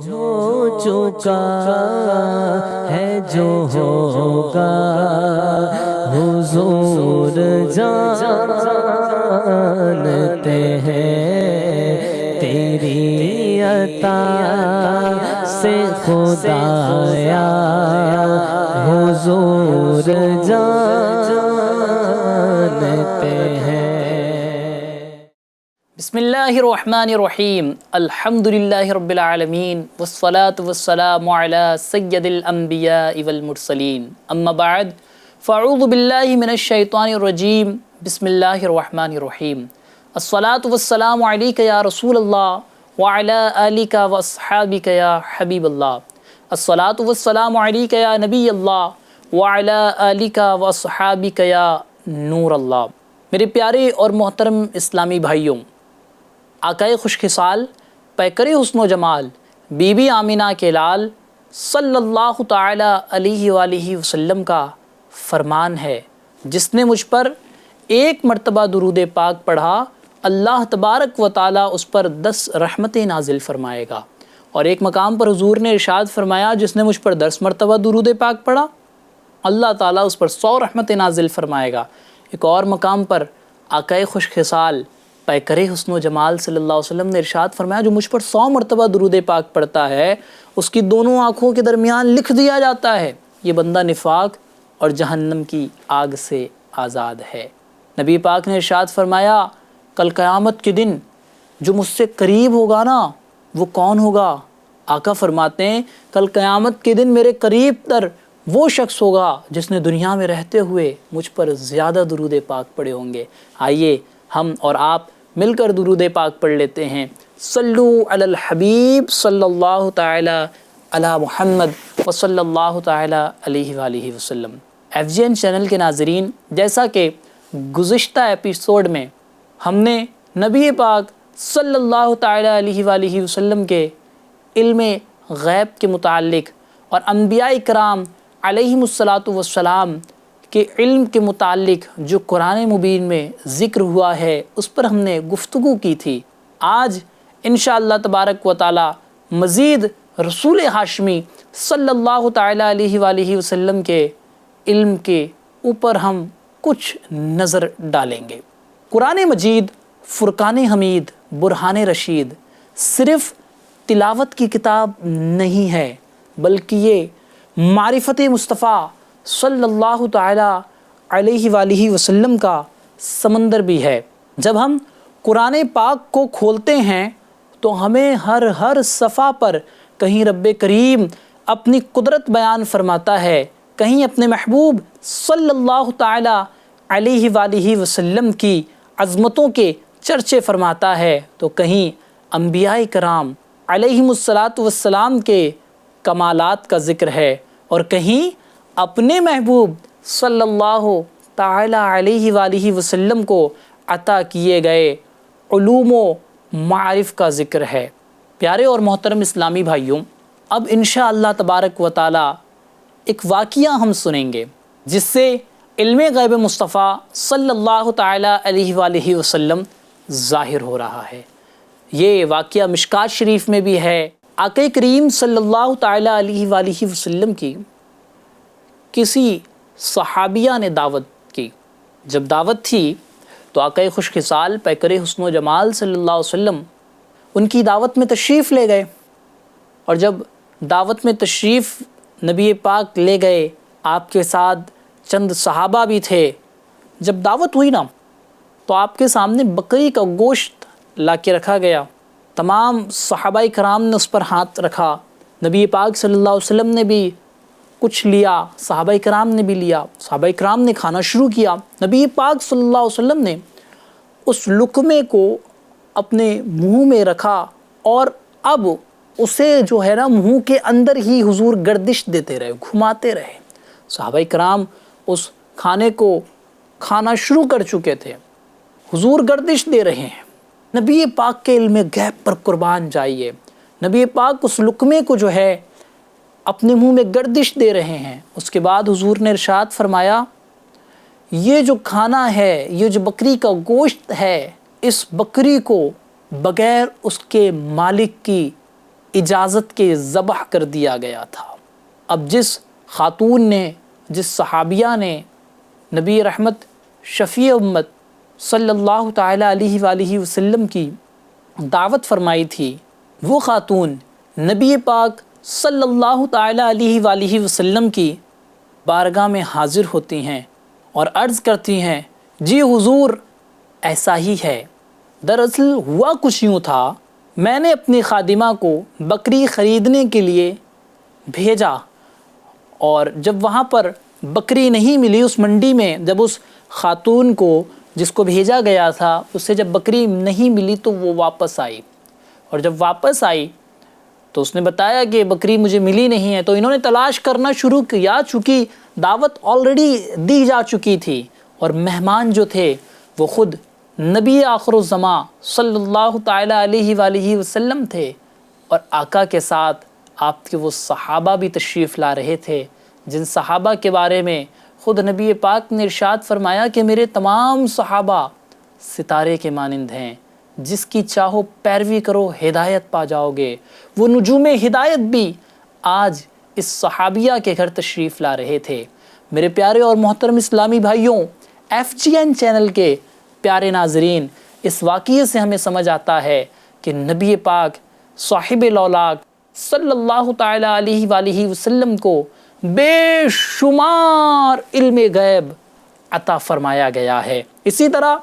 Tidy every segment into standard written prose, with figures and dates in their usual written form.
ہو چکا ہے جو ہوگا حضور جانتے ہیں تیری عطا سے خدایا حضور جانتے ہیں۔ بسم اللہ الرحمن الرحیم، الحمدللہ رب العالمین والصلاة والسلام علی سید الانبیاء والمرسلین، اما بعد فاعوذ باللہ من الشیطان الرجیم، بسم اللہ الرحمن الرحیم۔ الصلاة والسلام علیک یا رسول اللہ وعلی آلک واصحابک یا حبیب اللہ۔ الصلاة والسلام علیک یا نبی اللہ وعلی آلک واصحابک یا نور اللہ۔ میرے پیارے اور محترم اسلامی بھائیوں، آقائے خوشخصال پیکر حسن و جمال بی بی آمینہ کے لال صلی اللہ تعالی علیہ وآلہ وسلم کا فرمان ہے، جس نے مجھ پر ایک مرتبہ درود پاک پڑھا اللہ تبارک و تعالی اس پر 10 رحمتیں نازل فرمائے گا، اور ایک مقام پر حضور نے ارشاد فرمایا جس نے مجھ پر 10 مرتبہ درود پاک پڑھا اللہ تعالیٰ اس پر 100 رحمتیں نازل فرمائے گا۔ ایک اور مقام پر آقائے خوشخصال پیکر حسن و جمال صلی اللہ علیہ وسلم نے ارشاد فرمایا جو مجھ پر 100 مرتبہ درود پاک پڑھتا ہے اس کی دونوں آنکھوں کے درمیان لکھ دیا جاتا ہے یہ بندہ نفاق اور جہنم کی آگ سے آزاد ہے۔ نبی پاک نے ارشاد فرمایا کل قیامت کے دن جو مجھ سے قریب ہوگا نا وہ کون ہوگا؟ آقا فرماتے ہیں کل قیامت کے دن میرے قریب تر وہ شخص ہوگا جس نے دنیا میں رہتے ہوئے مجھ پر زیادہ درود پاک پڑھے ہوں گے۔ آئیے ہم اور آپ مل کر درود پاک پڑھ لیتے ہیں۔ صلو علی الحبیب صلی اللہ تعالی علی محمد وصلی اللہ تعالی علیہ وآلہ وسلم۔ FGN چینل کے ناظرین، جیسا کہ گزشتہ ایپیسوڈ میں ہم نے نبی پاک صلی اللہ تعالی علیہ وآلہ وسلم کے علم غیب کے متعلق اور انبیاء کرام علیہم السلام کے علم کے متعلق جو قرآن مبین میں ذکر ہوا ہے اس پر ہم نے گفتگو کی تھی۔ آج انشاءاللہ تبارک و تعالی مزید رسول ہاشمی صلی اللہ تعالی علیہ وآلہ وسلم کے علم کے اوپر ہم کچھ نظر ڈالیں گے۔ قرآن مجید فرقان حمید برہان رشید صرف تلاوت کی کتاب نہیں ہے بلکہ یہ معرفت مصطفیٰ صلی اللہ تعالی علیہ وآلہ وسلم کا سمندر بھی ہے۔ جب ہم قرآن پاک کو کھولتے ہیں تو ہمیں ہر صفحہ پر کہیں رب کریم اپنی قدرت بیان فرماتا ہے، کہیں اپنے محبوب صلی اللہ تعالی علیہ وآلہ وسلم کی عظمتوں کے چرچے فرماتا ہے، تو کہیں انبیاء کرام علیہم السلام کے کمالات کا ذکر ہے، اور کہیں اپنے محبوب صلی اللہ تعالی علیہ وآلہ وسلم کو عطا کیے گئے علوم و معارف کا ذکر ہے۔ پیارے اور محترم اسلامی بھائیوں، اب انشاءاللہ تبارک و تعالی ایک واقعہ ہم سنیں گے جس سے علم غیب مصطفیٰ صلی اللہ تعالی علیہ وآلہ وسلم ظاہر ہو رہا ہے۔ یہ واقعہ مشکات شریف میں بھی ہے۔ آقا کریم صلی اللہ تعالی علیہ وآلہ وسلم کی کسی صحابیہ نے دعوت کی۔ جب دعوت تھی تو آقا خوشخصال پیکر حسن و جمال صلی اللہ علیہ وسلم ان کی دعوت میں تشریف لے گئے، اور جب دعوت میں تشریف نبی پاک لے گئے آپ کے ساتھ چند صحابہ بھی تھے، جب دعوت ہوئی نا تو آپ کے سامنے بکری کا گوشت لا کے رکھا گیا۔ تمام صحابہ کرام نے اس پر ہاتھ رکھا، نبی پاک صلی اللہ علیہ وسلم نے بھی کچھ لیا، صحابہ کرام نے بھی لیا، صحابہ کرام نے کھانا شروع کیا۔ نبی پاک صلی اللہ علیہ وسلم نے اس لقمے کو اپنے منہ میں رکھا، اور اب اسے جو ہے نا منہ کے اندر ہی حضور گردش دیتے رہے، گھماتے رہے۔ صحابہ کرام اس کھانے کو کھانا شروع کر چکے تھے، حضور گردش دے رہے ہیں۔ نبی پاک کے علم غیب پر قربان جائیے، نبی پاک اس لقمے کو جو ہے اپنے منہ میں گردش دے رہے ہیں۔ اس کے بعد حضور نے ارشاد فرمایا یہ جو کھانا ہے، یہ جو بکری کا گوشت ہے، اس بکری کو بغیر اس کے مالک کی اجازت کے ذبح کر دیا گیا تھا۔ اب جس خاتون نے، جس صحابیہ نے نبی رحمت شفیع امت صلی اللہ تعالیٰ علیہ وآلہ وسلم کی دعوت فرمائی تھی، وہ خاتون نبی پاک صلی اللہ تعالیٰ علیہ وآلہ وسلم کی بارگاہ میں حاضر ہوتی ہیں اور عرض کرتی ہیں، جی حضور ایسا ہی ہے، دراصل ہوا کچھ یوں تھا، میں نے اپنی خادمہ کو بکری خریدنے کے لیے بھیجا، اور جب وہاں پر بکری نہیں ملی اس منڈی میں، جب اس خاتون کو جس کو بھیجا گیا تھا اسے جب بکری نہیں ملی تو وہ واپس آئی، اور جب واپس آئی تو اس نے بتایا کہ بکری مجھے ملی نہیں ہے، تو انہوں نے تلاش کرنا شروع کیا، چونکہ دعوت آلریڈی دی جا چکی تھی اور مہمان جو تھے وہ خود نبی آخر الزماں صلی اللہ تعالیٰ علیہ وآلہ وسلم تھے، اور آقا کے ساتھ آپ کے وہ صحابہ بھی تشریف لا رہے تھے جن صحابہ کے بارے میں خود نبی پاک نے ارشاد فرمایا کہ میرے تمام صحابہ ستارے کے مانند ہیں، جس کی چاہو پیروی کرو ہدایت پا جاؤ گے۔ وہ نجوم ہدایت بھی آج اس صحابیہ کے گھر تشریف لا رہے تھے۔ میرے پیارے اور محترم اسلامی بھائیوں، FGN چینل کے پیارے ناظرین، اس واقعے سے ہمیں سمجھ آتا ہے کہ نبی پاک صاحب الاولاق صلی اللہ تعالیٰ علیہ وآلہ وسلم کو بے شمار علم غیب عطا فرمایا گیا ہے۔ اسی طرح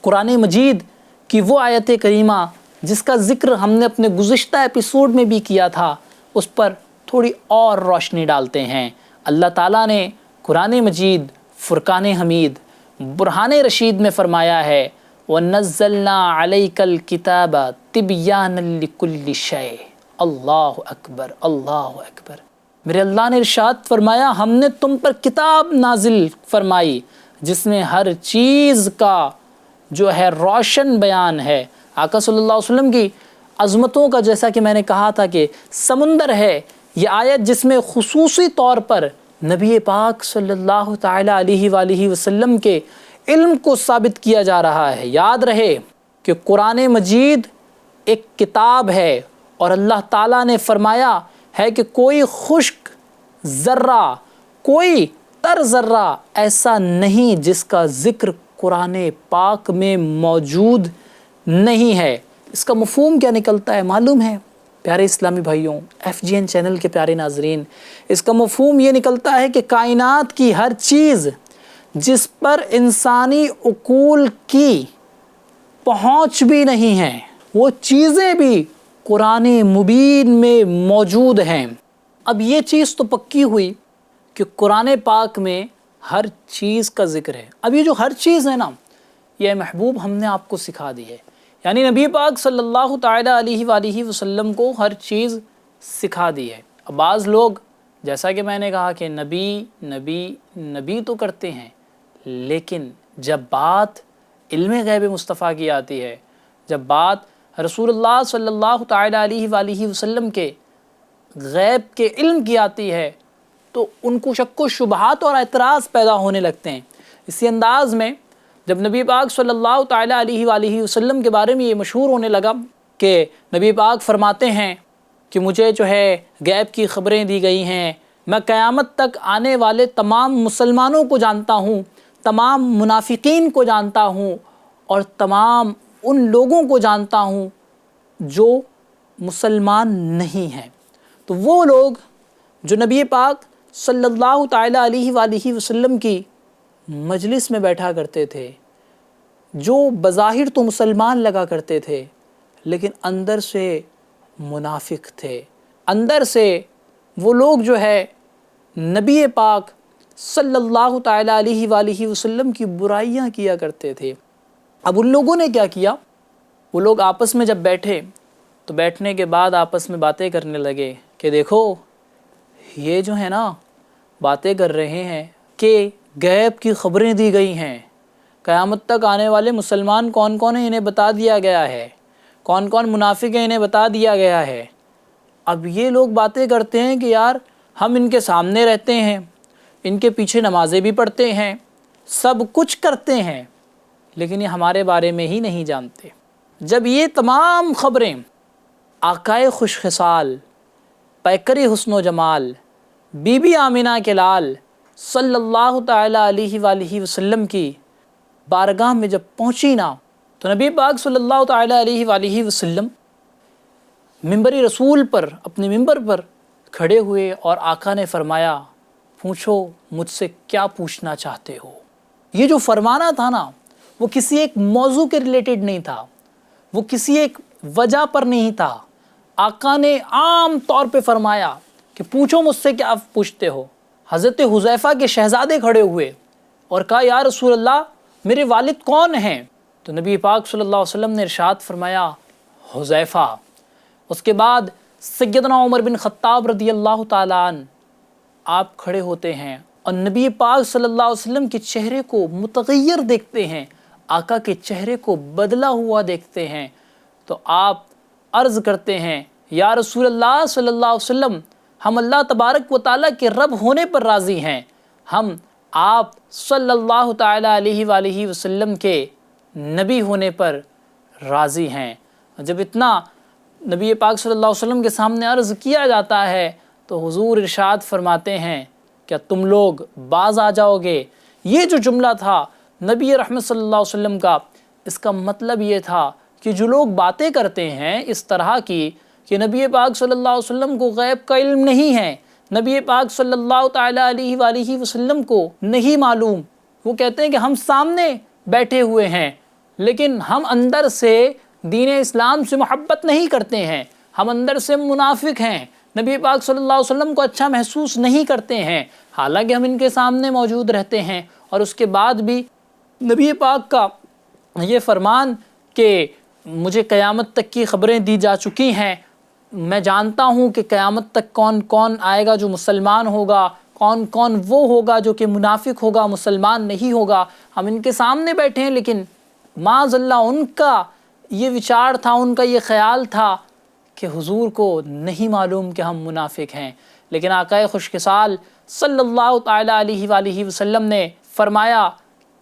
قرآن مجید کی وہ آیت کریمہ جس کا ذکر ہم نے اپنے گزشتہ ایپیسوڈ میں بھی کیا تھا، اس پر تھوڑی اور روشنی ڈالتے ہیں۔ اللہ تعالیٰ نے قرآن مجید فرقان حمید برہان رشید میں فرمایا ہے، وَنَزَّلْنَا عَلَيْكَ الْكِتَابَ تِبْيَانًا لِكُلِّ شَيْءٍ۔ اللہ اکبر، اللہ اکبر۔ میرے اللہ نے ارشاد فرمایا، ہم نے تم پر کتاب نازل فرمائی جس میں ہر چیز کا جو ہے روشن بیان ہے۔ آقا صلی اللہ علیہ وسلم کی عظمتوں کا جیسا کہ میں نے کہا تھا کہ سمندر ہے یہ آیت، جس میں خصوصی طور پر نبی پاک صلی اللہ تعالیٰ علیہ وآلہ وسلم کے علم کو ثابت کیا جا رہا ہے۔ یاد رہے کہ قرآن مجید ایک کتاب ہے، اور اللہ تعالیٰ نے فرمایا ہے کہ کوئی خشک ذرہ، کوئی تر ذرہ ایسا نہیں جس کا ذکر قرآن پاک میں موجود نہیں ہے۔ اس کا مفہوم کیا نکلتا ہے معلوم ہے پیارے اسلامی بھائیوں، FGN چینل کے پیارے ناظرین؟ اس کا مفہوم یہ نکلتا ہے کہ کائنات کی ہر چیز جس پر انسانی عقول کی پہنچ بھی نہیں ہے، وہ چیزیں بھی قرآن مبین میں موجود ہیں۔ اب یہ چیز تو پکی ہوئی کہ قرآن پاک میں ہر چیز کا ذکر ہے۔ اب یہ جو ہر چیز ہے نا، یہ محبوب ہم نے آپ کو سکھا دی ہے، یعنی نبی پاک صلی اللہ تعالیٰ علیہ وآلہ وسلم کو ہر چیز سکھا دی ہے۔ اب بعض لوگ جیسا کہ میں نے کہا کہ نبی نبی نبی تو کرتے ہیں، لیکن جب بات علم غیب مصطفیٰ کی آتی ہے، جب بات رسول اللہ صلی اللہ تعالیٰ علیہ وآلہ وسلم کے غیب کے علم کی آتی ہے، تو ان کو شک و شبہات اور اعتراض پیدا ہونے لگتے ہیں۔ اسی انداز میں جب نبی پاک صلی اللہ تعالیٰ علیہ وآلہ وسلم کے بارے میں یہ مشہور ہونے لگا کہ نبی پاک فرماتے ہیں کہ مجھے جو ہے غیب کی خبریں دی گئی ہیں، میں قیامت تک آنے والے تمام مسلمانوں کو جانتا ہوں، تمام منافقین کو جانتا ہوں، اور تمام ان لوگوں کو جانتا ہوں جو مسلمان نہیں ہیں۔ تو وہ لوگ جو نبی پاک صلی اللہ تعالیٰ علیہ وآلہ وسلم کی مجلس میں بیٹھا کرتے تھے، جو بظاہر تو مسلمان لگا کرتے تھے لیکن اندر سے منافق تھے، اندر سے وہ لوگ جو ہے نبی پاک صلی اللہ تعالیٰ علیہ وآلہ وسلم کی برائیاں کیا کرتے تھے۔ اب ان لوگوں نے کیا کیا، وہ لوگ آپس میں جب بیٹھے تو بیٹھنے کے بعد آپس میں باتیں کرنے لگے کہ دیکھو یہ جو ہے نا باتیں کر رہے ہیں کہ غیب کی خبریں دی گئی ہیں، قیامت تک آنے والے مسلمان کون کون ہیں انہیں بتا دیا گیا ہے، کون کون منافق ہیں انہیں بتا دیا گیا ہے۔ اب یہ لوگ باتیں کرتے ہیں کہ یار ہم ان کے سامنے رہتے ہیں، ان کے پیچھے نمازیں بھی پڑھتے ہیں، سب کچھ کرتے ہیں، لیکن یہ ہمارے بارے میں ہی نہیں جانتے۔ جب یہ تمام خبریں آقائے خوش خصال پیکر حسن و جمال بی بی آمینہ کے لال صلی اللہ تعالیٰ علیہ وآلہ وسلم کی بارگاہ میں جب پہنچی نا تو نبی پاک صلی اللہ تعالیٰ علیہ وآلہ وسلم منبر رسول پر اپنے منبر پر کھڑے ہوئے اور آقا نے فرمایا پوچھو مجھ سے کیا پوچھنا چاہتے ہو۔ یہ جو فرمانا تھا نا وہ کسی ایک موضوع کے ریلیٹڈ نہیں تھا، وہ کسی ایک وجہ پر نہیں تھا۔ آقا نے عام طور پہ فرمایا کہ پوچھو مجھ سے کیا پوچھتے ہو۔ حضرت حذیفہ کے شہزادے کھڑے ہوئے اور کہا یا رسول اللہ میرے والد کون ہیں؟ تو نبی پاک صلی اللہ علیہ وسلم نے ارشاد فرمایا حذیفہ۔ اس کے بعد سیدنا عمر بن خطاب رضی اللہ تعالیٰ عنہ آپ کھڑے ہوتے ہیں اور نبی پاک صلی اللہ علیہ وسلم کے چہرے کو متغیر دیکھتے ہیں، آقا کے چہرے کو بدلا ہوا دیکھتے ہیں، تو آپ عرض کرتے ہیں یا رسول اللہ صلی اللہ علیہ وسلم ہم اللہ تبارک و تعالیٰ کے رب ہونے پر راضی ہیں، ہم آپ صلی اللہ تعالیٰ علیہ وآلہ وسلم کے نبی ہونے پر راضی ہیں۔ جب اتنا نبی پاک صلی اللہ علیہ وسلم کے سامنے عرض کیا جاتا ہے تو حضور ارشاد فرماتے ہیں کیا تم لوگ باز آ جاؤ گے؟ یہ جو جملہ تھا نبی رحمت صلی اللہ علیہ وسلم کا، اس کا مطلب یہ تھا کہ جو لوگ باتیں کرتے ہیں اس طرح کی کہ نبی پاک صلی اللہ علیہ وسلم کو غیب کا علم نہیں ہے، نبی پاک صلی اللہ تعالیٰ علیہ وآلہ وسلم کو نہیں معلوم، وہ کہتے ہیں کہ ہم سامنے بیٹھے ہوئے ہیں لیکن ہم اندر سے دین اسلام سے محبت نہیں کرتے ہیں، ہم اندر سے منافق ہیں، نبی پاک صلی اللہ علیہ وسلم کو اچھا محسوس نہیں کرتے ہیں، حالانکہ ہم ان کے سامنے موجود رہتے ہیں، اور اس کے بعد بھی نبی پاک کا یہ فرمان کہ مجھے قیامت تک کی خبریں دی جا چکی ہیں، میں جانتا ہوں کہ قیامت تک کون کون آئے گا جو مسلمان ہوگا، کون کون وہ ہوگا جو کہ منافق ہوگا، مسلمان نہیں ہوگا، ہم ان کے سامنے بیٹھے ہیں لیکن معاذ اللہ ان کا یہ وچار تھا، ان کا یہ خیال تھا کہ حضور کو نہیں معلوم کہ ہم منافق ہیں، لیکن آقائے خوش خصال صلی اللہ تعالیٰ علیہ وآلہ وسلم نے فرمایا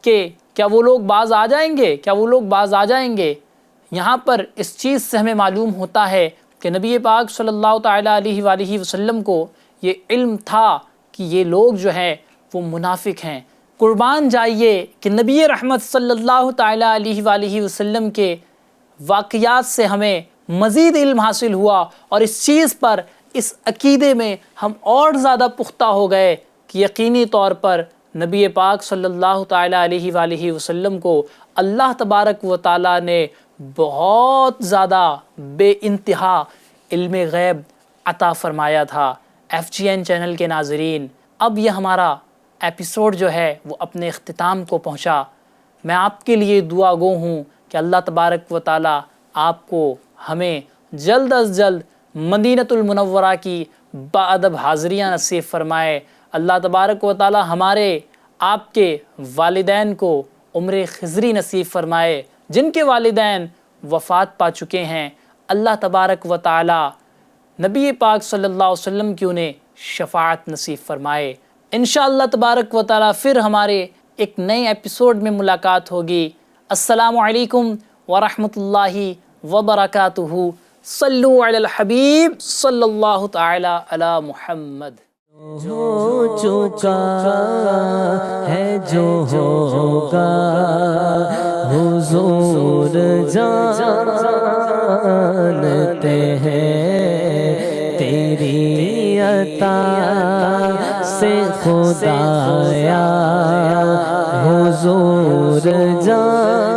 کہ کیا وہ لوگ باز آ جائیں گے؟ کیا وہ لوگ باز آ جائیں گے؟ یہاں پر اس چیز سے ہمیں معلوم ہوتا ہے کہ نبی پاک صلی اللہ تعالیٰ علیہ وآلہ وسلم کو یہ علم تھا کہ یہ لوگ جو ہیں وہ منافق ہیں۔ قربان جائیے کہ نبی رحمت صلی اللہ تعالیٰ علیہ وآلہ وسلم کے واقعات سے ہمیں مزید علم حاصل ہوا، اور اس چیز پر، اس عقیدے میں ہم اور زیادہ پختہ ہو گئے کہ یقینی طور پر نبی پاک صلی اللہ تعالیٰ علیہ وآلہ وسلم کو اللہ تبارک و تعالیٰ نے بہت زیادہ بے انتہا علم غیب عطا فرمایا تھا۔ FGN چینل کے ناظرین، اب یہ ہمارا ایپیسوڈ جو ہے وہ اپنے اختتام کو پہنچا۔ میں آپ کے لیے دعا گو ہوں کہ اللہ تبارک و تعالیٰ آپ کو ہمیں جلد از جلد مدینۃ المنورہ کی باادب حاضریاں نصیب فرمائے۔ اللہ تبارک و تعالیٰ ہمارے آپ کے والدین کو عمر خضری نصیب فرمائے، جن کے والدین وفات پا چکے ہیں۔ اللہ تبارک و تعالیٰ نبی پاک صلی اللہ علیہ وسلم کی انہیں شفاعت نصیب فرمائے۔ انشاءاللہ تبارک و تعالیٰ پھر ہمارے ایک نئے ایپیسوڈ میں ملاقات ہوگی۔ السلام علیکم ورحمۃ اللہ وبرکاتہ۔ صلو علی الحبیب صلی اللہ تعالی علی محمد۔ ہو چکا ہے جو ہوگا حضور جانتے ہیں، تیری عطا سے خدایا حضور جانتے